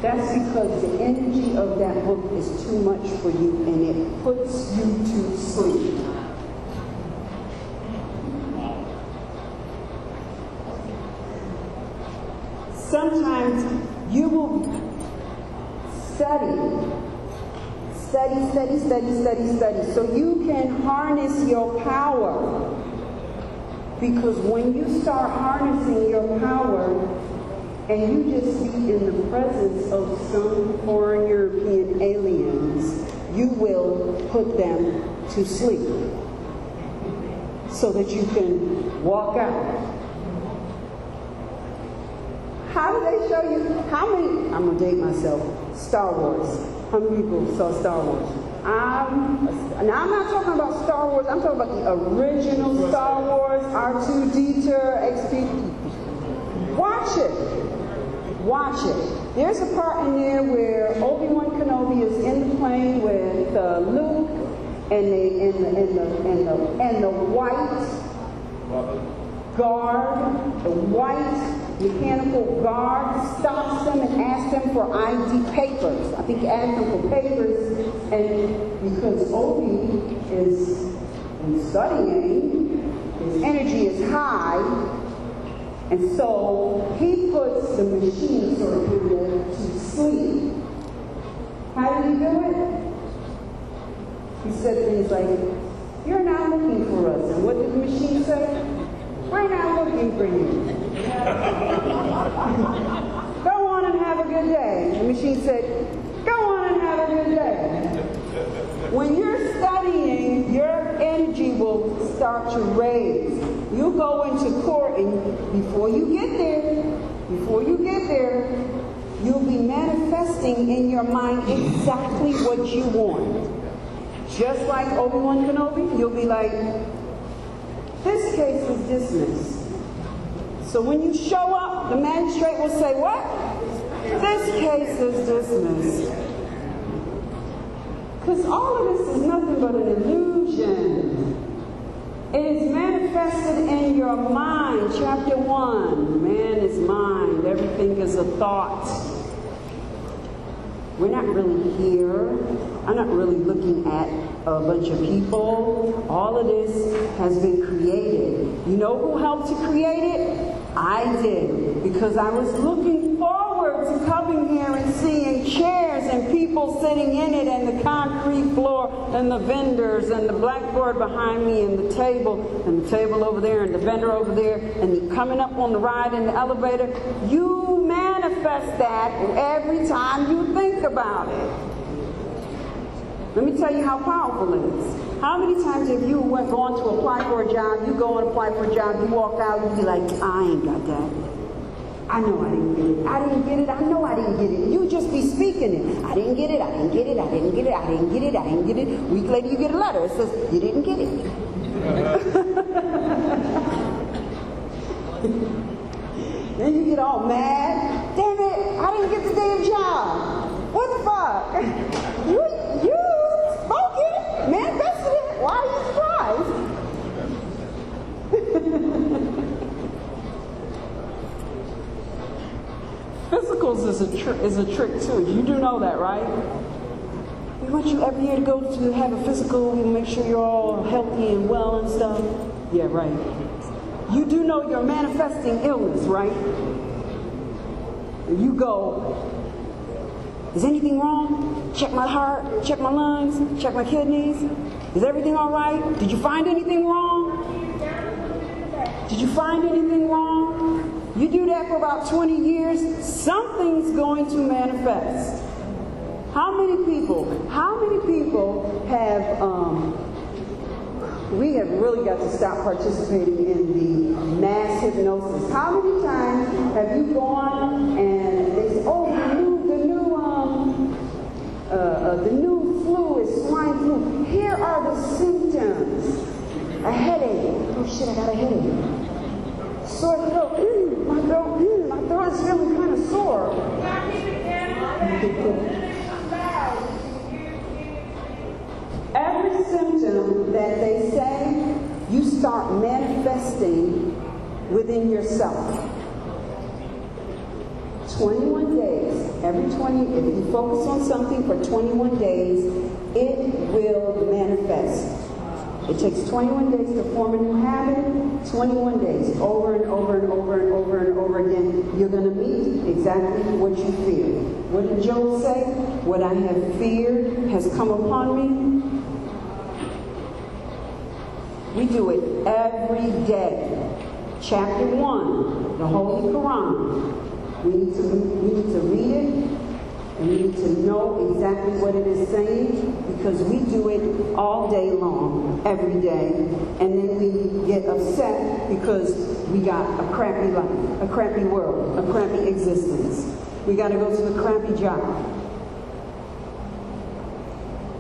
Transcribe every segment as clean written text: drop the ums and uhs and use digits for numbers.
That's because the energy of that book is too much for you, and it puts you to sleep. Sometimes you will study, so you can harness your power. Because when you start harnessing your power, and you just be in the presence of some foreign European aliens, you will put them to sleep so that you can walk out. How do they show you? How many? I'm going to date myself. Star Wars. How many people saw Star Wars? Now I'm not talking about Star Wars. I'm talking about the original Star Wars, R2-D2, XP. Watch it. Watch it. There's a part in there where Obi-Wan Kenobi is in the plane with Luke and the white guard, the white mechanical guard stops them and asks them for ID papers. I think he asked them for papers, and because Obi is studying, his energy is high. And so he puts the machine sort of to sleep. How did he do it? He said things like, "You're not looking for us." And what did the machine say? "We're not looking for you. Go on and have a good day." The machine said, "Go on and have a good day." When you're studying, your energy will start to raise. You go into court, and before you get there, you'll be manifesting in your mind exactly what you want. Just like Obi-Wan Kenobi, you'll be like, "This case is dismissed." So when you show up, the magistrate will say, "What? This case is dismissed." Because all of this is nothing but an illusion. It is manifested in your mind. Chapter 1, man is mind. Everything is a thought. We're not really here. I'm not really looking at a bunch of people. All of this has been created. You know who helped to create it? I did. Because I was looking forward to coming here and seeing chairs and people sitting in it, and the concrete floor, and the vendors, and the blackboard behind me, and the table over there, and the vendor over there, and coming up on the ride in the elevator. You manifest that every time you think about it. Let me tell you how powerful it is. How many times have you gone to apply for a job, you go and apply for a job, you walk out, you be like, "I ain't got that. I know I didn't get it. I didn't get it. I know I didn't get it." You just be speaking it. "I didn't get it. I didn't get it. I didn't get it. I didn't get it. I didn't get it." A week later you get a letter. It says, "You didn't get it." Then you get all mad. "Damn it, I didn't get the damn job. What the fuck? You spoke it, manifested it. Why are you surprised?" Physicals is a trick too. You do know that, right? We want you every year to go to have a physical. We make sure you're all healthy and well and stuff. Yeah, right. You do know you're manifesting illness, right? You go, "Is anything wrong? Check my heart, check my lungs, check my kidneys. Is everything all right? Did you find anything wrong? Did you find anything wrong?" You do that for about 20 years, something's going to manifest. How many people have, we have really got to stop participating in the mass hypnosis. How many times have you gone and they say, "Oh, the new flu is swine flu. Here are the symptoms. A headache. Oh shit, I got a headache. Sore throat. My throat is feeling kind of sore." Every symptom that they say, you start manifesting within yourself. 21 days. every 20, if you focus on something for 21 days, it will manifest. It takes 21 days to form a new habit, 21 days, over and over and over and over and over again. You're going to meet exactly what you fear. What did Job say? What I have feared has come upon me. We do it every day. Chapter 1, the Holy Quran. We need to read it, and we need to know exactly what it is saying, because we do it all day long, every day, and then we get upset because we got a crappy life, a crappy world, a crappy existence. We got to go to a crappy job.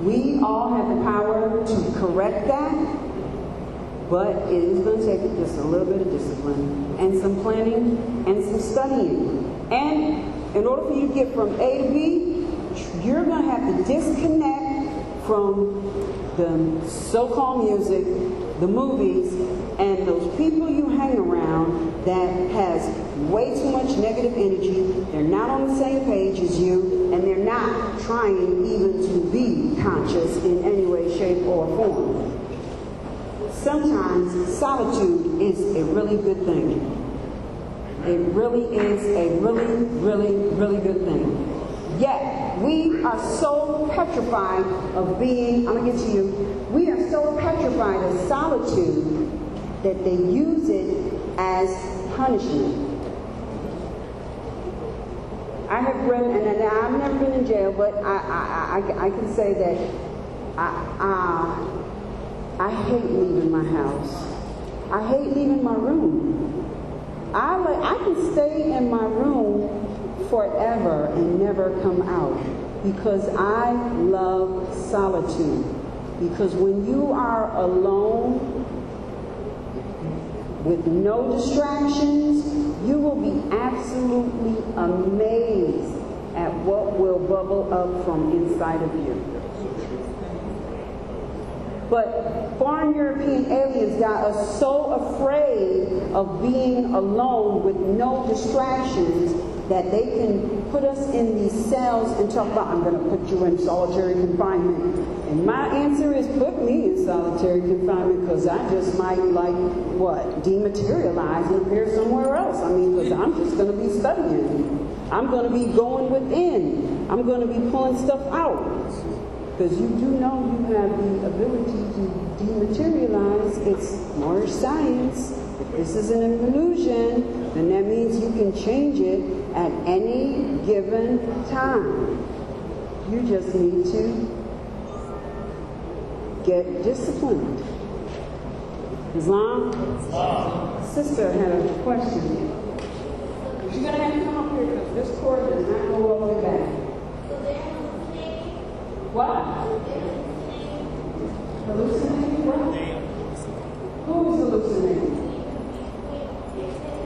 We all have the power to correct that, but it is going to take just a little bit of discipline and some planning and some studying. And in order for you to get from A to B, you're going to have to disconnect from the so-called music, the movies, and those people you hang around that has way too much negative energy. They're not on the same page as you, and they're not trying even to be conscious in any way, shape, or form. Sometimes solitude is a really good thing. It really is a really, really, really good thing. Yet, we are so petrified of being, I'm going to get to you, we are so petrified of solitude that they use it as punishment. I have read, and I've never been in jail, but I can say that I hate leaving my house. I hate leaving my room. I can stay in my room forever and never come out because I love solitude. Because when you are alone with no distractions, you will be absolutely amazed at what will bubble up from inside of you. But foreign European aliens got us so afraid of being alone with no distractions that they can put us in these cells and talk about, I'm going to put you in solitary confinement. And my answer is, put me in solitary confinement, because I just might, dematerialize and appear somewhere else. I mean, because I'm just going to be studying. I'm going to be going within. I'm going to be pulling stuff out. Because you do know you have the ability to dematerialize. It's more science. If this is an illusion, then that means you can change it at any given time. You just need to get disciplined. Islam? Sister had a question. But you're going to have to come up here because this cord does not go all the way back. What? Hallucinating what? Who is hallucinating?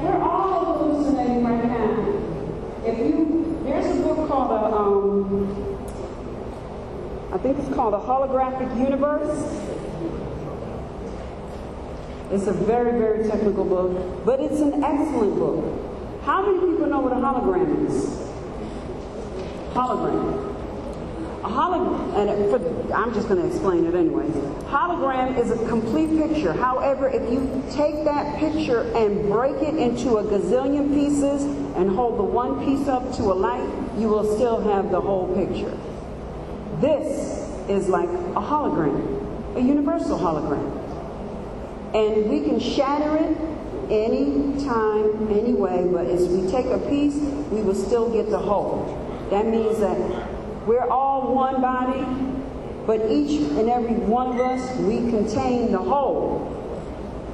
We're all hallucinating right now. There's a book called I think it's called A Holographic Universe. It's a very, very technical book, but it's an excellent book. How many people know what a hologram is? Hologram. I'm just going to explain it anyways. Hologram is a complete picture. However, if you take that picture and break it into a gazillion pieces and hold the one piece up to a light, you will still have the whole picture. This is like a hologram, a universal hologram. And we can shatter it any time, any way, but as we take a piece, we will still get the whole. That means that we're all one body, but each and every one of us, we contain the whole.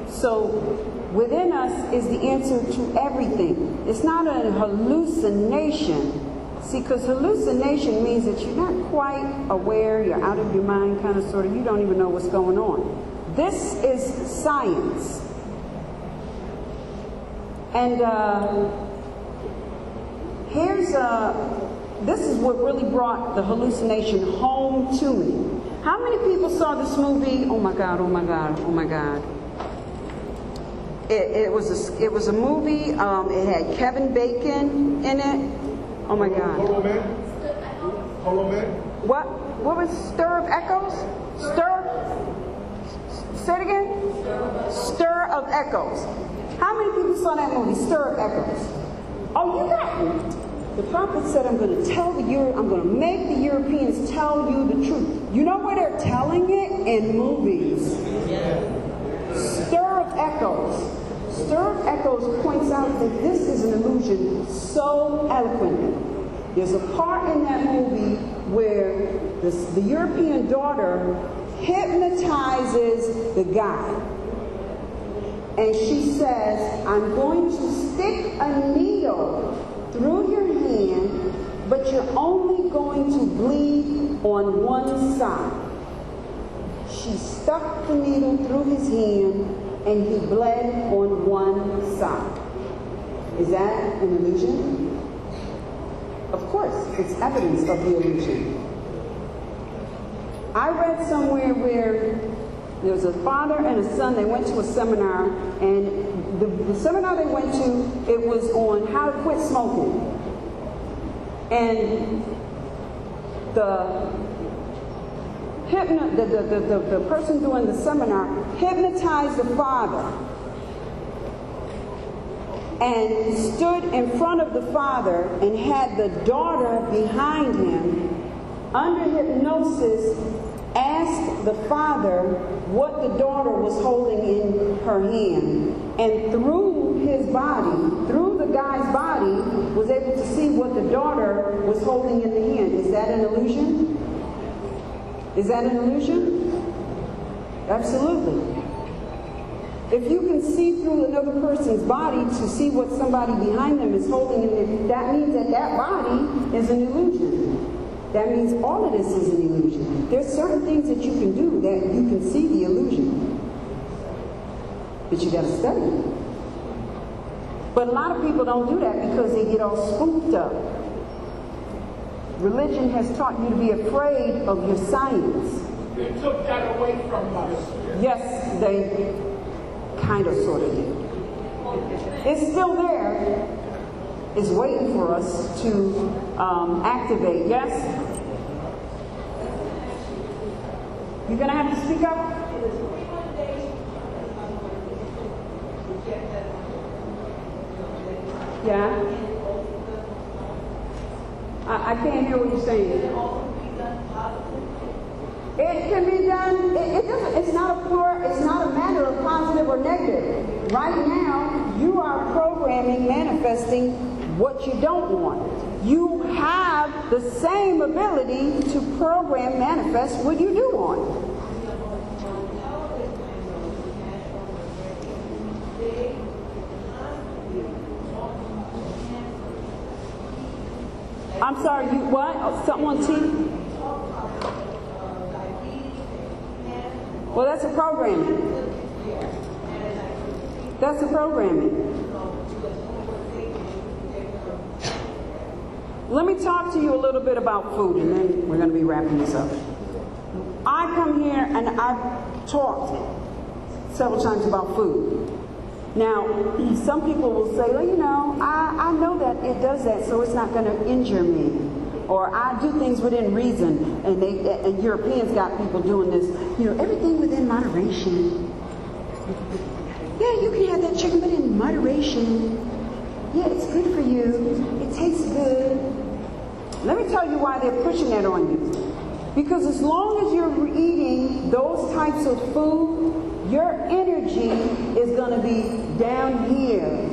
So within us is the answer to everything. It's not a hallucination. See, because hallucination means that you're not quite aware, you're out of your mind, kind of, sort of, you don't even know what's going on. This is science. And this is what really brought the hallucination home to me. How many people saw this movie? Oh my God, oh my God, oh my God. It was a movie, it had Kevin Bacon in it. Oh my God. Hold on, man. Hold on, man. What? What was stir of echoes? Stir? Say it again? Stir of echoes. How many people saw that movie, Stir of Echoes? Oh, you got me. The prophet said, I'm going to make the Europeans tell you the truth. You know where they're telling it? In movies. Stir of Echoes. Stir of Echoes points out that this is an illusion so eloquently. There's a part in that movie where the European daughter hypnotizes the guy. And she says, I'm going to stick a needle through your hand, but you're only going to bleed on one side. She stuck the needle through his hand, and he bled on one side. Is that an illusion? Of course, it's evidence of the illusion. I read somewhere where there was a father and a son. They went to a seminar, and the seminar they went to, it was on how to quit smoking. And the person doing the seminar hypnotized the father and stood in front of the father and had the daughter behind him under hypnosis asked the father what the daughter was holding in her hand, and through his body, through the guy's body, was able to see what the daughter was holding in the hand. Is that an illusion? Is that an illusion? Absolutely. If you can see through another person's body to see what somebody behind them is holding in there, that means that that body is an illusion. That means all of this is an illusion. There's certain things that you can do that you can see the illusion. But you got to study it. But a lot of people don't do that because they get all spooked up. Religion has taught you to be afraid of your science. They took that away from us. Yes, they kind of sort of did. It's still there. It's waiting for us to activate. Yes? You're going to have to speak up? Yeah? I can't hear what you're saying. It can be done. It doesn't. It's not a matter of positive or negative. Right now, you are programming, manifesting what you don't want. You have the same ability to program, manifest what you do want. I'm sorry, you what? Oh, something on TV? Well, that's a programming. That's a programming. Let me talk to you a little bit about food, and then we're going to be wrapping this up. I come here and I've talked several times about food. Now, some people will say, well, you know, I know that it does that, so it's not going to injure me. Or I do things within reason, and Europeans got people doing this, you know, everything within moderation. Yeah, you can have that chicken, but in moderation. Yeah, it's good for you. It tastes good. Let me tell you why they're pushing that on you. Because as long as you're eating those types of food, your energy is going to be down here.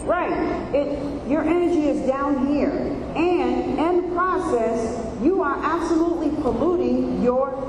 Right. Your energy is down here. And in the process, you are absolutely polluting your